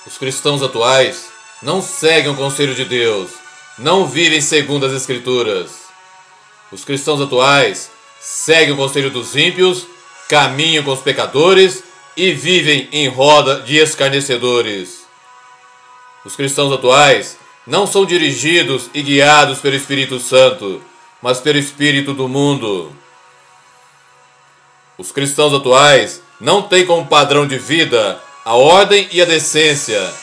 Os cristãos atuais não seguem o conselho de Deus, não vivem segundo as Escrituras. Os cristãos atuais seguem o conselho dos ímpios, caminham com os pecadores e vivem em roda de escarnecedores. Os cristãos atuais não são dirigidos e guiados pelo Espírito Santo, mas pelo espírito do mundo. Os cristãos atuais não têm como padrão de vida a ordem e a decência,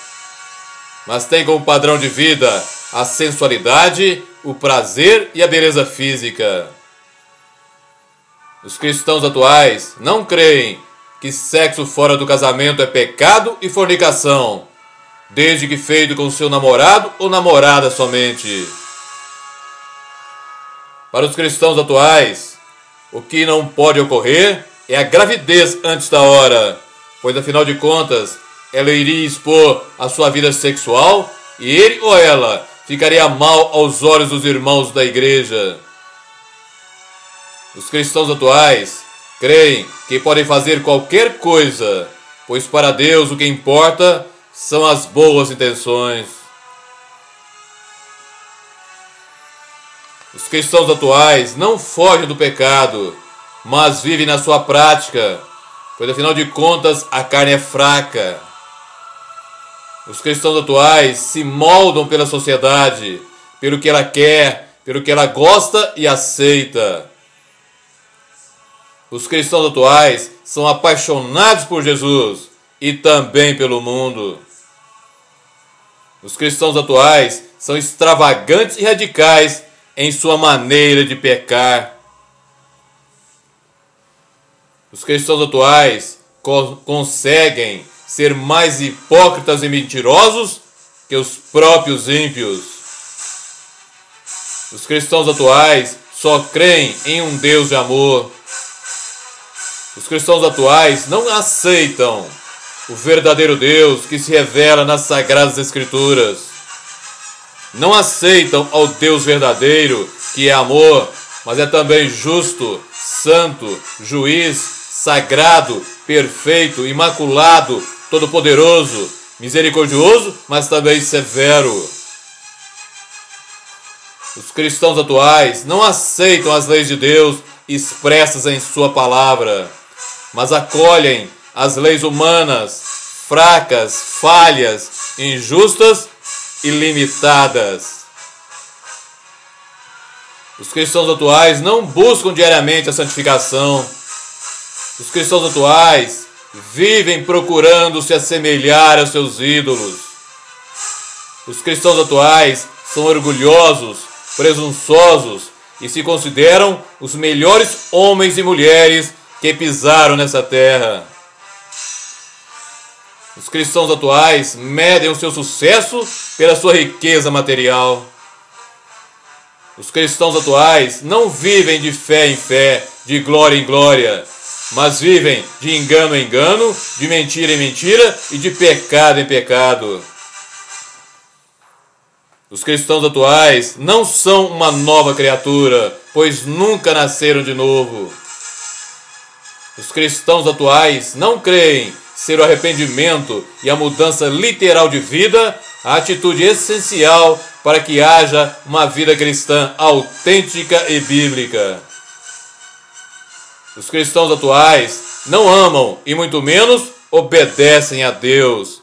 mas têm como padrão de vida a sensualidade, o prazer e a beleza física. Os cristãos atuais não creem que sexo fora do casamento é pecado e fornicação, desde que feito com seu namorado ou namorada somente. Para os cristãos atuais, o que não pode ocorrer é a gravidez antes da hora, pois afinal de contas, ela iria expor a sua vida sexual e ele ou ela ficaria mal aos olhos dos irmãos da igreja. Os cristãos atuais creem que podem fazer qualquer coisa, pois para Deus o que importa são as boas intenções. Os cristãos atuais não fogem do pecado, mas vivem na sua prática, pois afinal de contas a carne é fraca. Os cristãos atuais se moldam pela sociedade, pelo que ela quer, pelo que ela gosta e aceita. Os cristãos atuais são apaixonados por Jesus e também pelo mundo. Os cristãos atuais são extravagantes e radicais em sua maneira de pecar. Os cristãos atuais conseguem ser mais hipócritas e mentirosos que os próprios ímpios. Os cristãos atuais só creem em um Deus de amor. Os cristãos atuais não aceitam o verdadeiro Deus que se revela nas Sagradas Escrituras. Não aceitam ao Deus verdadeiro, que é amor, mas é também justo, santo, juiz, sagrado, perfeito, imaculado, todo-poderoso, misericordioso, mas também severo. Os cristãos atuais não aceitam as leis de Deus expressas em sua palavra, mas acolhem as leis humanas, fracas, falhas, injustas e limitadas. Os cristãos atuais não buscam diariamente a santificação. Os cristãos atuais vivem procurando se assemelhar aos seus ídolos. Os cristãos atuais são orgulhosos, presunçosos e se consideram os melhores homens e mulheres que pisaram nessa terra. Os cristãos atuais medem o seu sucesso pela sua riqueza material. Os cristãos atuais não vivem de fé em fé, de glória em glória, mas vivem de engano em engano, de mentira em mentira e de pecado em pecado. Os cristãos atuais não são uma nova criatura, pois nunca nasceram de novo. Os cristãos atuais não creem ser o arrependimento e a mudança literal de vida a atitude essencial para que haja uma vida cristã autêntica e bíblica. Os cristãos atuais não amam e muito menos obedecem a Deus,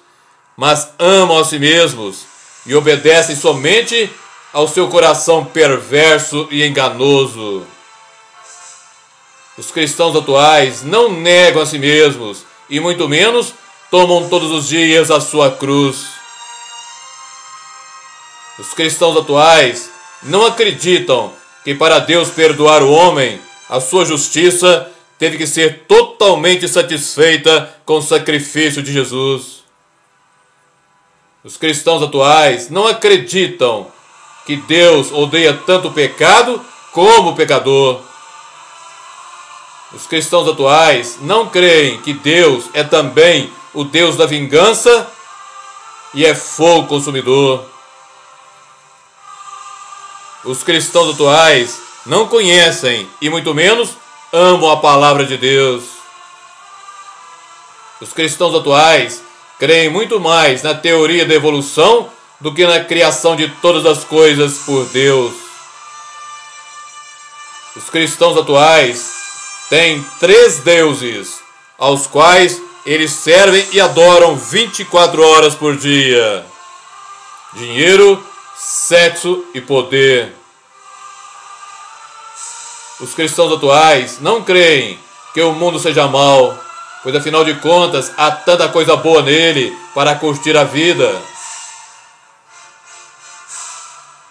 mas amam a si mesmos e obedecem somente ao seu coração perverso e enganoso. Os cristãos atuais não negam a si mesmos e muito menos tomam todos os dias a sua cruz. Os cristãos atuais não acreditam que para Deus perdoar o homem, a sua justiça teve que ser totalmente satisfeita com o sacrifício de Jesus. Os cristãos atuais não acreditam que Deus odeia tanto o pecado como o pecador. Os cristãos atuais não creem que Deus é também o Deus da vingança e é fogo consumidor. Os cristãos atuais não conhecem e muito menos amam a palavra de Deus. Os cristãos atuais creem muito mais na teoria da evolução do que na criação de todas as coisas por Deus. Os cristãos atuais têm 3 deuses, aos quais eles servem e adoram 24 horas por dia: dinheiro, sexo e poder. Os cristãos atuais não creem que o mundo seja mau, pois afinal de contas há tanta coisa boa nele para curtir a vida.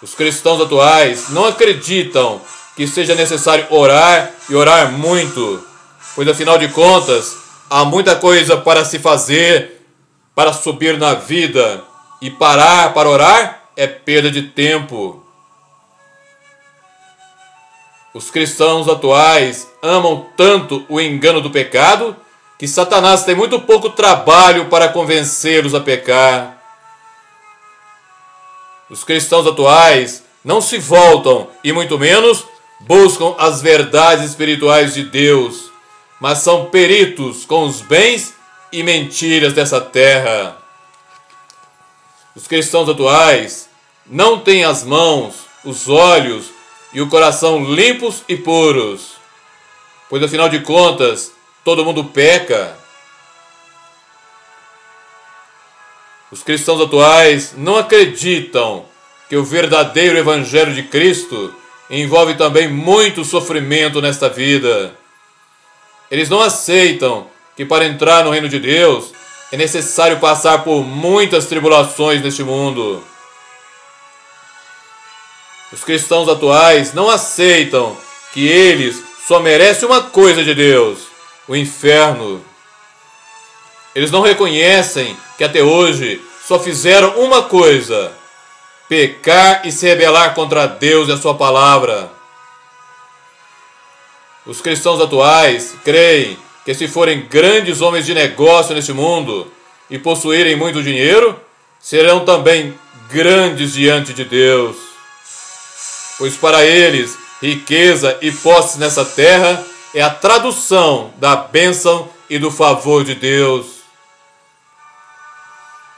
Os cristãos atuais não acreditam que seja necessário orar e orar muito, pois afinal de contas há muita coisa para se fazer, para subir na vida, e parar para orar é perda de tempo. Os cristãos atuais amam tanto o engano do pecado que Satanás tem muito pouco trabalho para convencê-los a pecar. Os cristãos atuais não se voltam e muito menos buscam as verdades espirituais de Deus, mas são peritos com os bens e mentiras dessa terra. Os cristãos atuais não têm as mãos, os olhos e o coração limpos e puros, pois afinal de contas todo mundo peca. Os cristãos atuais não acreditam que o verdadeiro Evangelho de Cristo envolve também muito sofrimento nesta vida. Eles não aceitam que para entrar no reino de Deus é necessário passar por muitas tribulações neste mundo. Os cristãos atuais não aceitam que eles só merecem uma coisa de Deus: o inferno. Eles não reconhecem que até hoje só fizeram uma coisa: pecar e se rebelar contra Deus e a sua palavra. Os cristãos atuais creem que se forem grandes homens de negócio neste mundo e possuírem muito dinheiro, serão também grandes diante de Deus. Pois para eles, riqueza e posse nessa terra é a tradução da bênção e do favor de Deus.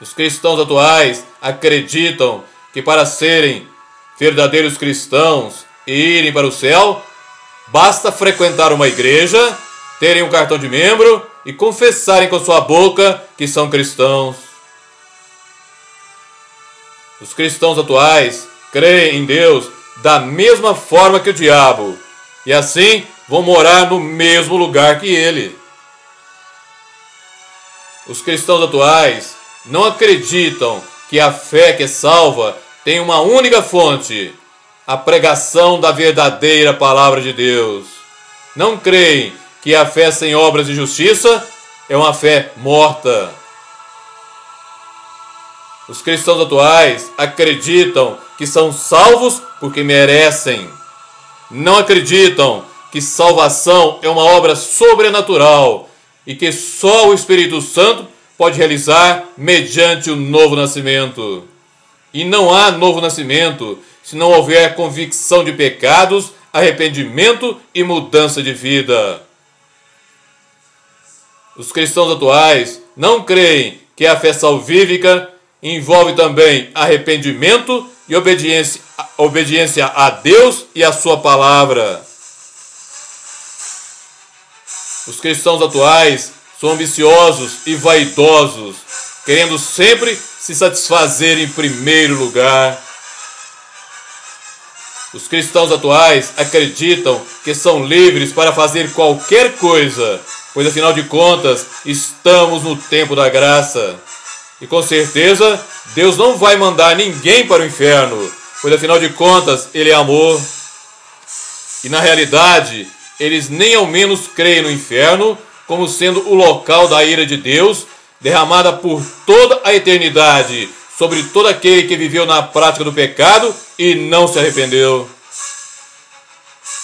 Os cristãos atuais acreditam que para serem verdadeiros cristãos e irem para o céu, basta frequentar uma igreja, terem um cartão de membro e confessarem com sua boca que são cristãos. Os cristãos atuais creem em Deus da mesma forma que o diabo, e assim vão morar no mesmo lugar que ele. Os cristãos atuais não acreditam que a fé que salva tem uma única fonte: a pregação da verdadeira palavra de Deus. Não creem que a fé sem obras de justiça é uma fé morta. Os cristãos atuais acreditam que são salvos porque merecem. Não acreditam que salvação é uma obra sobrenatural e que só o Espírito Santo pode realizar mediante o novo nascimento. E não há novo nascimento se não houver convicção de pecados, arrependimento e mudança de vida. Os cristãos atuais não creem que a fé salvífica envolve também arrependimento e obediência a Deus e a sua palavra. Os cristãos atuais são ambiciosos e vaidosos, querendo sempre se satisfazer em primeiro lugar. Os cristãos atuais acreditam que são livres para fazer qualquer coisa, pois afinal de contas estamos no tempo da graça. E com certeza Deus não vai mandar ninguém para o inferno, pois afinal de contas Ele é amor. E na realidade, eles nem ao menos creem no inferno como sendo o local da ira de Deus, derramada por toda a eternidade sobre todo aquele que viveu na prática do pecado e não se arrependeu.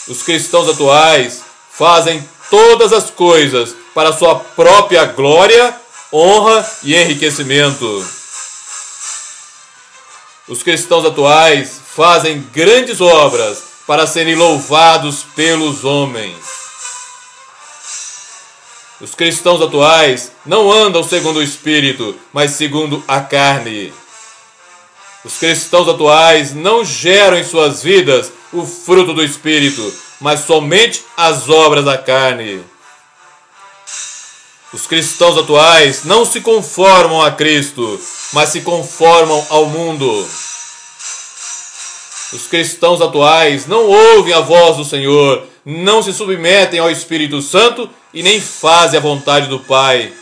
Os cristãos atuais fazem todas as coisas para sua própria glória, honra e enriquecimento. Os cristãos atuais fazem grandes obras para serem louvados pelos homens. Os cristãos atuais não andam segundo o Espírito, mas segundo a carne. Os cristãos atuais não geram em suas vidas o fruto do Espírito, mas somente as obras da carne. Os cristãos atuais não se conformam a Cristo, mas se conformam ao mundo. Os cristãos atuais não ouvem a voz do Senhor, não se submetem ao Espírito Santo e nem fazem a vontade do Pai.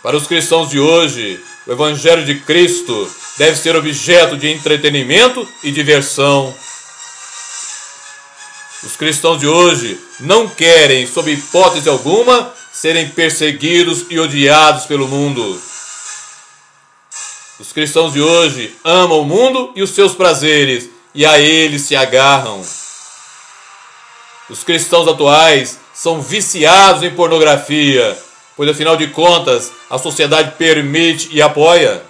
Para os cristãos de hoje, o Evangelho de Cristo deve ser objeto de entretenimento e diversão. Os cristãos de hoje não querem, sob hipótese alguma, serem perseguidos e odiados pelo mundo. Os cristãos de hoje amam o mundo e os seus prazeres, e a eles se agarram. Os cristãos atuais são viciados em pornografia, pois afinal de contas a sociedade permite e apoia.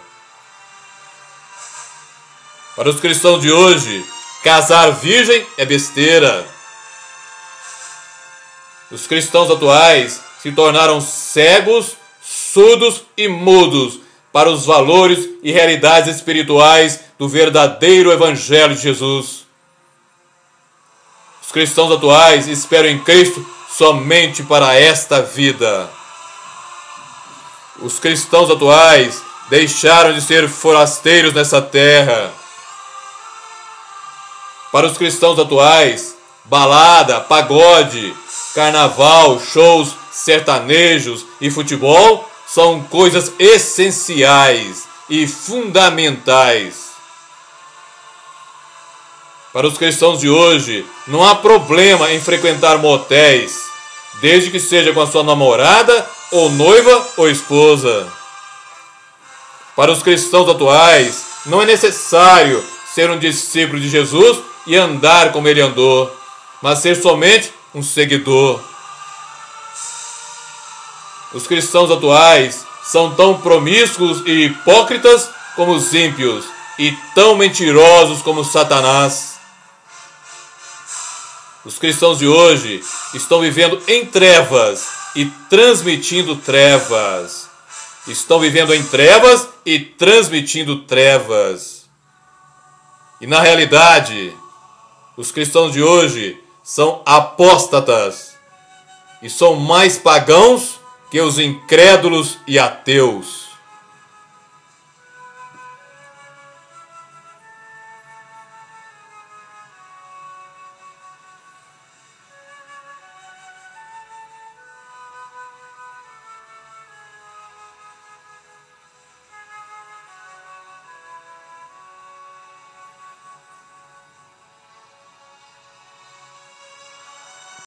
Para os cristãos de hoje, casar virgem é besteira. Os cristãos atuais se tornaram cegos, surdos e mudos para os valores e realidades espirituais do verdadeiro Evangelho de Jesus. Os cristãos atuais esperam em Cristo somente para esta vida. Os cristãos atuais deixaram de ser forasteiros nessa terra. Para os cristãos atuais, balada, pagode, carnaval, shows, sertanejos e futebol são coisas essenciais e fundamentais. Para os cristãos de hoje, não há problema em frequentar motéis, desde que seja com a sua namorada, ou noiva, ou esposa. Para os cristãos atuais, não é necessário ser um discípulo de Jesus e andar como ele andou, mas ser somente um seguidor. Os cristãos atuais são tão promíscuos e hipócritas como os ímpios, e tão mentirosos como Satanás. Os cristãos de hoje estão vivendo em trevas e transmitindo trevas. Estão vivendo em trevas e transmitindo trevas. E na realidade, os cristãos de hoje são apóstatas e são mais pagãos que os incrédulos e ateus.